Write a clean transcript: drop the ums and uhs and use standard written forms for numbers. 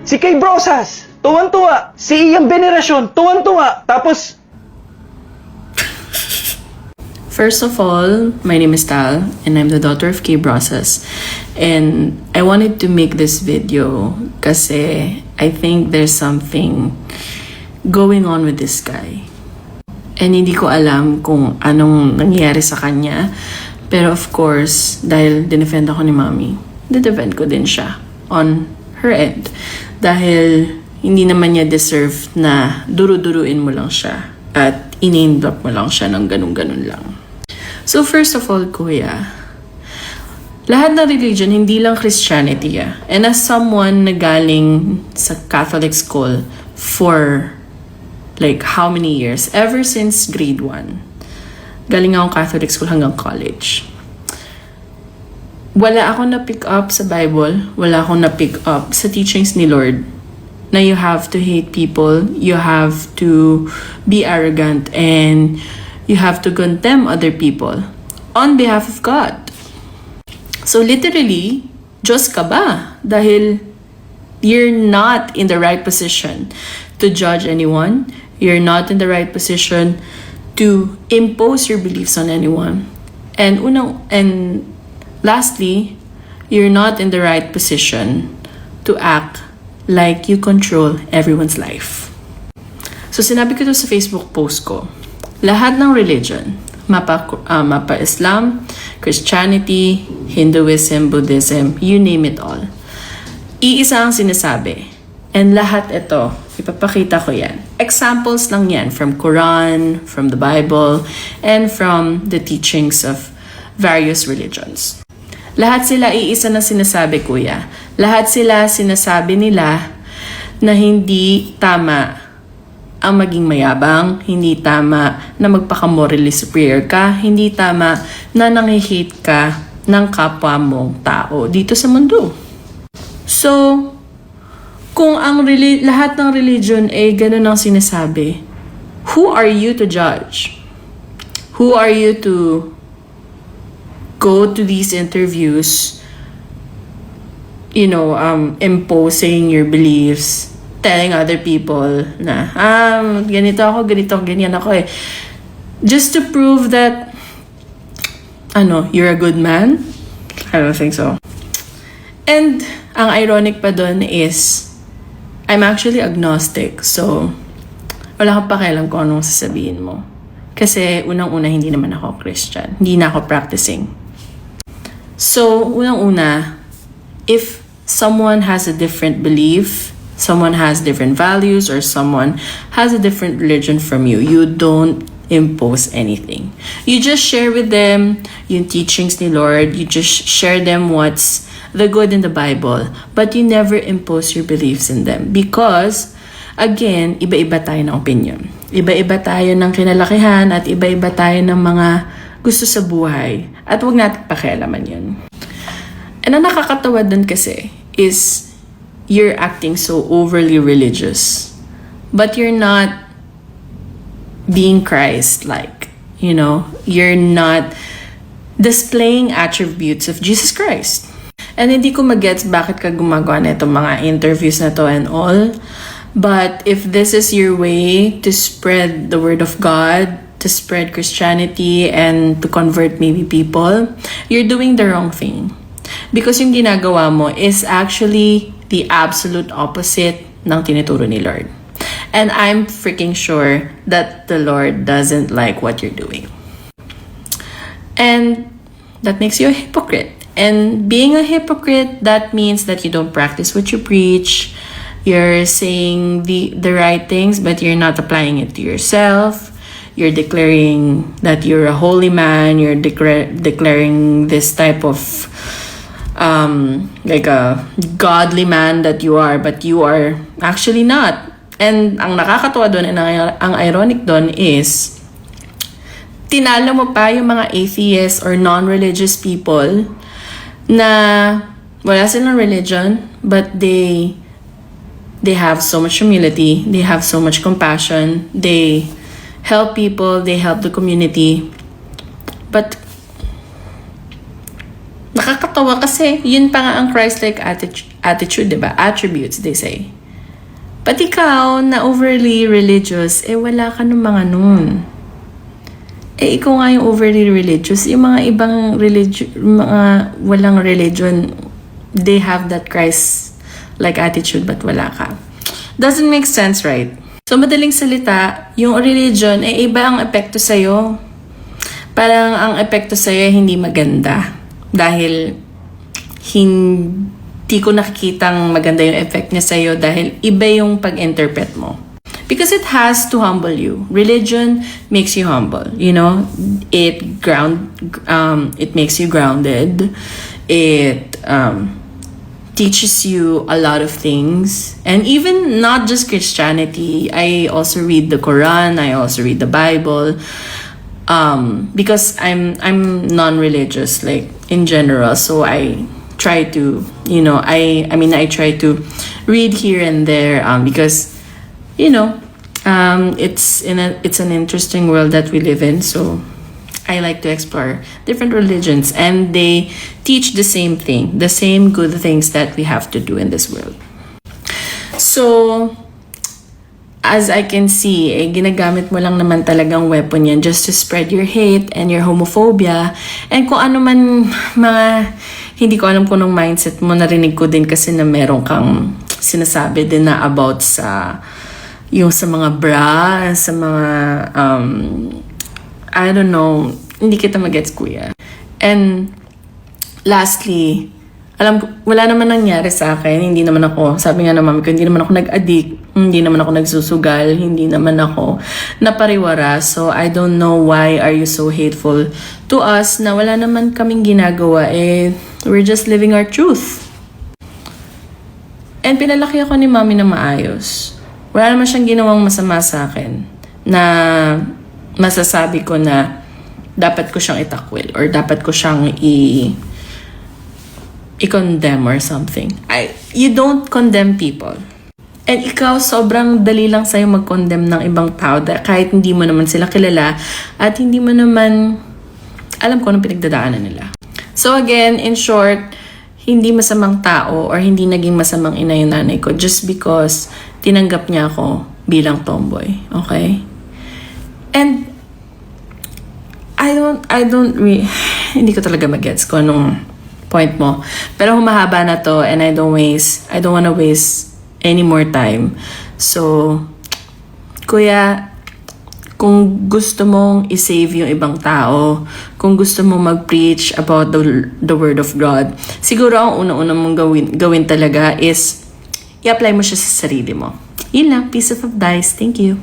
Si Kay Brosas, tuwan-tuwa. Si Iyang Venerasyon, tuwan-tuwa. Tapos, First of all, my name is Tal, and I'm the daughter of Kay Brosas. And I wanted to make this video kasi I think there's something going on with this guy. And hindi ko alam kung anong nangyayari sa kanya. Pero of course, dahil dinefend ako ni Mommy, didefend ko din siya on her end. Dahil hindi naman niya deserve na duru-duruin mo lang siya at in-name drop mo lang siya ng ganun-ganun lang. So first of all, kuya, lahat ng religion, hindi lang Christianity. And as someone na galing sa Catholic school for like how many years? Ever since grade 1. Galing akong Catholic school hanggang college. Wala akong na-pick up sa Bible. Wala akong na-pick up sa teachings ni Lord na you have to hate people, you have to be arrogant, and you have to condemn other people on behalf of God. So literally, Diyos ka ba? Dahil you're not in the right position to judge anyone. You're not in the right position to impose your beliefs on anyone. And lastly, you're not in the right position to act like you control everyone's life. So sinabi ko to sa Facebook post ko, lahat ng religion, mapa Islam, Christianity, Hinduism, Buddhism, you name it all. Iisa ang sinasabi. And lahat ito, ipapakita ko yan. Examples lang yan from Quran, from the Bible, and from the teachings of various religions. Lahat sila iisa na sinasabi, kuya. Lahat sila sinasabi nila na hindi tama ang maging mayabang, hindi tama na magpaka-morally superior ka, hindi tama na nangihate ka ng kapwa mong tao dito sa mundo. So, kung ang lahat ng religion ay ganun ang sinasabi, who are you to judge? Who are you to go to these interviews, imposing your beliefs, telling other people na, ganito ako, ganyan ako eh. Just to prove that, you're a good man? I don't think so. And, ang ironic pa dun is, I'm actually agnostic. So, wala akong pakialam kung anong sasabihin mo. Kasi, unang-una, hindi naman ako Christian. Hindi na ako practicing. So, unang-una, if someone has a different belief, someone has different values, or someone has a different religion from you, you don't impose anything. You just share with them yung teachings ni Lord. You just share them what's the good in the Bible. But you never impose your beliefs in them. Because, again, iba-iba tayo ng opinion. Iba-iba tayo ng kinalakihan at iba-iba tayo ng mga gusto sa buhay. At huwag natin pakialaman yun. And ang nakakatawa dun kasi is you're acting so overly religious, but you're not being Christ-like. You're not displaying attributes of Jesus Christ. And hindi ko magets bakit ka gumagawa na itong mga interviews na to and all. But if this is your way to spread the word of God, to spread Christianity, and to convert maybe people, you're doing the wrong thing. Because yung ginagawa mo is actually the absolute opposite ng tinuturo ni Lord. And I'm freaking sure that the Lord doesn't like what you're doing. And that makes you a hypocrite. And being a hypocrite, that means that you don't practice what you preach. You're saying the right things, but you're not applying it to yourself. You're declaring that you're a holy man. You're declaring this type of like a godly man that you are, but you are actually not. And ang nakakatawa doon and ang ironic doon is tinalo mo pa yung mga atheists or non-religious people na wala silang religion, but they have so much humility, they have so much compassion, they help people, they help the community. But Nakakatawa kasi yun pa nga ang Christ-like attitude, diba? Attributes, they say. But ikaw, na overly religious, wala ka ng mga nun. Ikaw nga yung overly religious. Yung mga ibang mga walang religion, they have that Christ-like attitude, but wala ka. Doesn't make sense, right? So, madaling salita, yung religion, iba ang epekto sa'yo. Parang ang epekto sa'yo hindi maganda. Dahil hindi ko nakikitang maganda yung effect niya sa'yo dahil iba yung pag-interpret mo. Because it has to humble you. Religion makes you humble. You know, it makes you grounded. It teaches you a lot of things. And even not just Christianity, I also read the Quran, I also read the Bible. Because I'm non-religious, like in general, so I try to, I try to read here and there, because, it's an interesting world that we live in, so I like to explore different religions, and they teach the same thing, the same good things that we have to do in this world. So, as I can see, ginagamit mo lang naman talagang weapon yan just to spread your hate and your homophobia. And kung ano man hindi ko alam kung anong mindset mo, narinig ko din kasi na meron kang sinasabi din na about sa mga bra, sa mga, I don't know, hindi kita magets, kuya. And lastly, wala naman nangyari sa akin. Hindi naman ako, sabi nga ng mami ko, hindi naman ako nag-addict, hindi naman ako nagsusugal, hindi naman ako napariwara. So, I don't know why are you so hateful to us na wala naman kaming ginagawa. We're just living our truth. And pinalaki ako ni mami na maayos. Wala naman siyang ginawang masama sa akin na masasabi ko na dapat ko siyang itakwil or dapat ko siyang i-condemn or something. You don't condemn people. And ikaw, sobrang dali lang sa'yo mag-condemn ng ibang tao kahit hindi mo naman sila kilala at hindi mo naman alam kung anong pinagdadaanan nila. So again, in short, hindi masamang tao or hindi naging masamang ina yung nanay ko just because tinanggap niya ako bilang tomboy. Okay? And I don't hindi ko talaga mag-gets kung anong point mo. Pero humahaba na to and I don't wanna waste any more time. So, kuya, kung gusto mong i-save yung ibang tao, kung gusto mong mag-preach about the word of God, siguro ang una-una mong gawin talaga is i-apply mo siya sa sarili mo. Yun lang. Piece of advice. Thank you.